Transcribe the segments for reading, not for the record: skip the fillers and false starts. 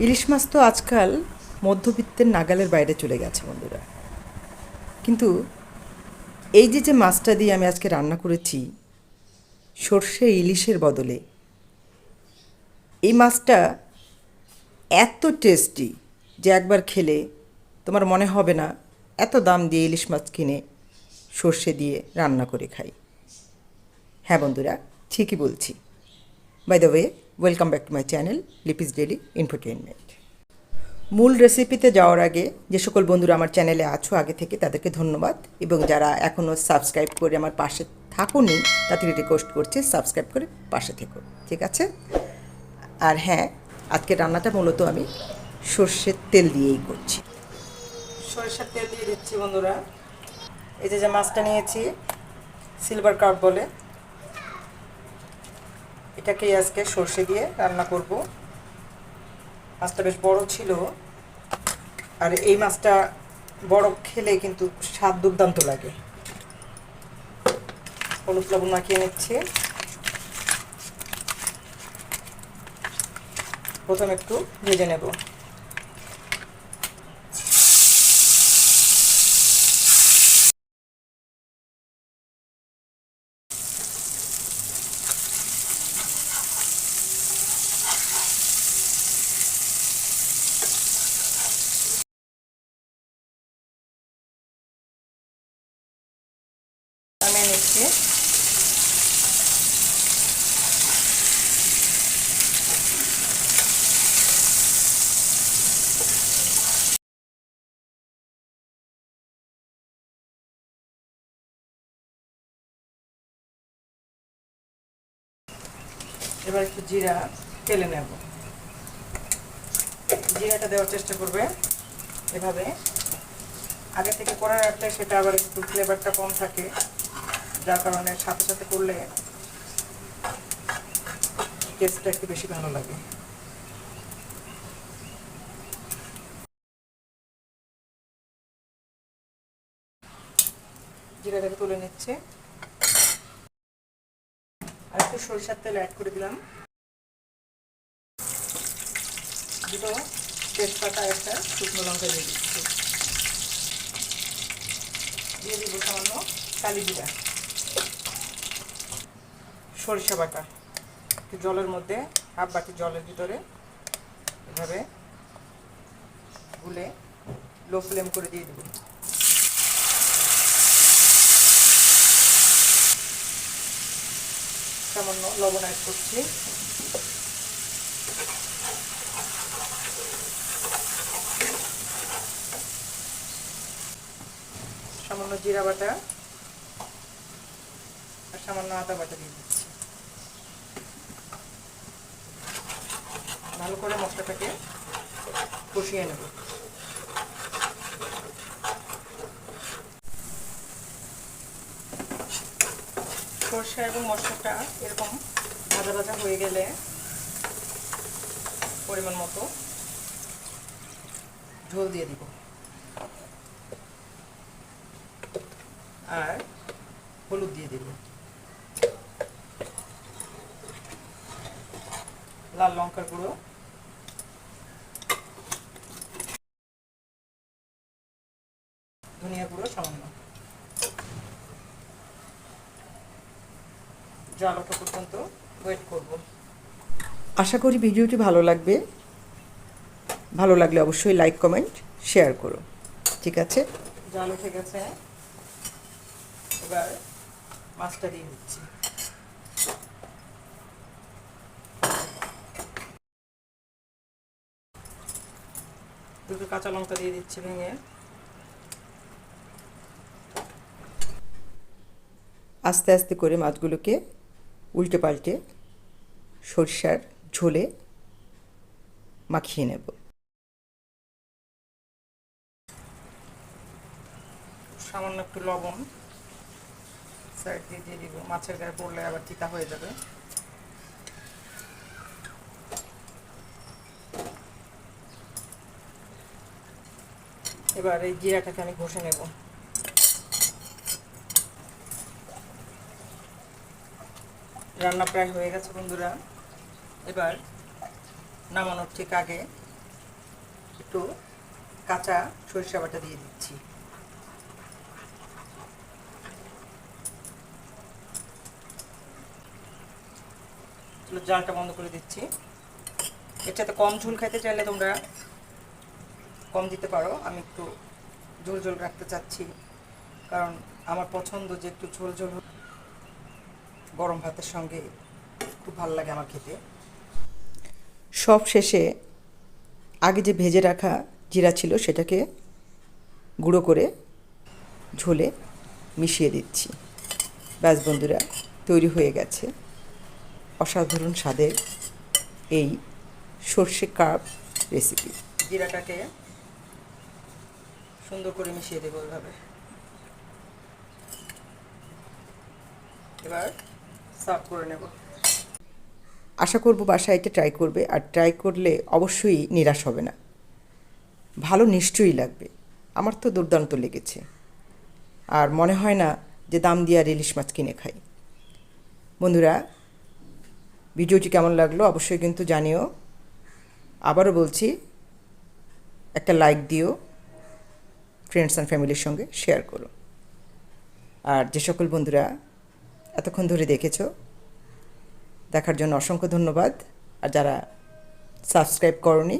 ইলিশ মাছ তো আজকাল মধ্যবিত্তের নাগালের বাইরে চলে গেছে বন্ধুরা। কিন্তু এই যে মাছটা দিয়ে আমি আজকে রান্না করেছি সর্ষে ইলিশের বদলে, এই মাছটা এত টেস্টি যে একবার খেলে তোমার মনে হবে না এত দাম দিয়ে ইলিশ মাছ কিনে সর্ষে দিয়ে রান্না করে খাই। হ্যাঁ বন্ধুরা, ঠিকই বলছি। By the way, welcome back to my channel Lipi's daily infotainment. মূল রেসিপিতে যাওয়ার আগে যে সকল বন্ধুরা আমার চ্যানেলে আছো আগে থেকে তাদেরকে ধন্যবাদ, এবং যারা এখনও সাবস্ক্রাইব করে আমার পাশে থাকুনি তাদেরকে রিকোয়েস্ট করছি সাবস্ক্রাইব করে পাশে থেকো, ঠিক আছে? আর হ্যাঁ, আজকের রান্নাটা মূলত আমি সর্ষের তেল দিয়েই করছি। সরিষার তেল দিয়ে দিচ্ছি বন্ধুরা। এই যে মাছটা নিয়েছি, সিলভার কার্প বলে, এটাকেই আজকে সর্ষে দিয়ে রান্না করব। মাছটা বেশ বড় ছিল, আর এই মাছটা বড় খেলে কিন্তু স্বাদ দুর্দান্ত লাগে। হলুদ লবণ মাখিয়ে নিচ্ছি। প্রথমে একটু ভেজে নেব। নামিয়ে নিচ্ছি। এবার একটু জিরা তেলে নেব। জিরাটা দেওয়ার চেষ্টা করবে এভাবে। আগে থেকে করে রাখলে সেটা আবার একটু ফ্লেভারটা কম থাকে, যার কারণে সাথে সাথে করলে টেস্টটা একটু বেশি ভালো লাগে। জিরাটাকে তুলে নিচ্ছে। আর একটু সরিষার তেল অ্যাড করে দিলাম। দুটো তেজপাতা, একটা শুকনো লঙ্কা দিয়ে দিচ্ছি। দিয়ে দিব সামান্য কালি জিরা, সরিষা বাটা একটু জলের মধ্যে, হাফ বাটি জলের ভিতরে এভাবে গুলে লো ফ্লেম করে দিয়ে দেব। সামান্য লবণ অ্যাড করছি। সামান্য জিরা বাটা আর সামান্য আদা বাটা দিয়ে দিচ্ছি। ভালো করে মশলাটাকে কষিয়ে নেব। সরষে এবং মশলাটা এরকম ভাজা ভাজা হয়ে গেলে পরিমাণ মতো ঝোল দিয়ে দিব, আর হলুদ দিয়ে দিব, লাল লঙ্কার গুঁড়ো, ধনিয়া গুঁড়ো সামান্য। জাল ওঠা পর্যন্ত ওয়েট করব। আশা করি ভিডিওটি ভালো লাগবে। ভালো লাগলে অবশ্যই লাইক, কমেন্ট, শেয়ার করো, ঠিক আছে? জাল উঠে গেছে, এবার মাছটা দিয়ে দিচ্ছি। দুটো কাঁচা লঙ্কা দিয়ে দিচ্ছি ভেঙে। আস্তে আস্তে করে মাছগুলোকে উল্টে পাল্টে সরিষার ঝোলে মাখিয়ে নেব। সামান্য একটু লবণ সাইড দিয়ে দিয়ে দিব, মাছের গায়ে পড়লে আবার তিতা হয়ে যাবে। এবার এই জিরাটাকে আমি ঘষে নেব। রান্না প্রায় হয়ে গেছে বন্ধুরা। এবার নামানোর ঠিক আগে একটু কাঁচা সরিষা বাটা দিয়ে দিচ্ছি। জালটা বন্ধ করে দিচ্ছি। এটাতে কম ঝোল খাইতে চাইলে তোমরা কম দিতে পারো। আমি একটু ঝোল ঝোল রাখতে চাচ্ছি, কারণ আমার পছন্দ যে একটু ঝোল ঝোল গরম ভাতের সঙ্গে খুব ভালো লাগে আমার খেতে। সব শেষে আগে যে ভেজে রাখা জিরা ছিল সেটাকে গুঁড়ো করে ঝোলে মিশিয়ে দিচ্ছি। ব্যাস বন্ধুরা, তৈরি হয়ে গেছে অসাধারণ স্বাদের এই সর্ষে কার্প রেসিপি। জিরাটাকে সুন্দর করে মিশিয়ে দেবো এভাবে। এবার সার্ভ করে নেব। আশা করব বাসায় এটা ট্রাই করবে, আর ট্রাই করলে অবশ্যই নিরাশ হবে না, ভালো নিশ্চয়ই লাগবে। আমার তো দুর্দান্ত লেগেছে, আর মনে হয় না যে দাম দিয়ে আর ইলিশ মাছ কিনে খাই। বন্ধুরা, ভিডিওটি কেমন লাগলো অবশ্যই কিন্তু জানিও। আবারও বলছি, একটা লাইক দিও, ফ্রেন্ডস অ্যান্ড ফ্যামিলির সঙ্গে শেয়ার করো। আর যে সকল বন্ধুরা এতক্ষণ ধরে দেখেছো, দেখার জন্য অসংখ্য ধন্যবাদ। আর যারা সাবস্ক্রাইব করনি,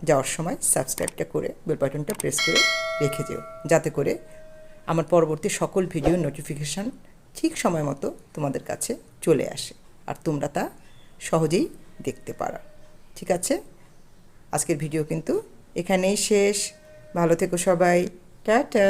যাওয়ার সময় সাবস্ক্রাইবটা করে বেল বাটনটা প্রেস করে রেখে যেও, যাতে করে আমার পরবর্তী সকল ভিডিও নোটিফিকেশান ঠিক সময় মতো তোমাদের কাছে চলে আসে, আর তোমরা তা সহজেই দেখতে পারো। ঠিক আছে, আজকের ভিডিও কিন্তু এখানেই শেষ। ভালো থেকো সবাই, টাটা।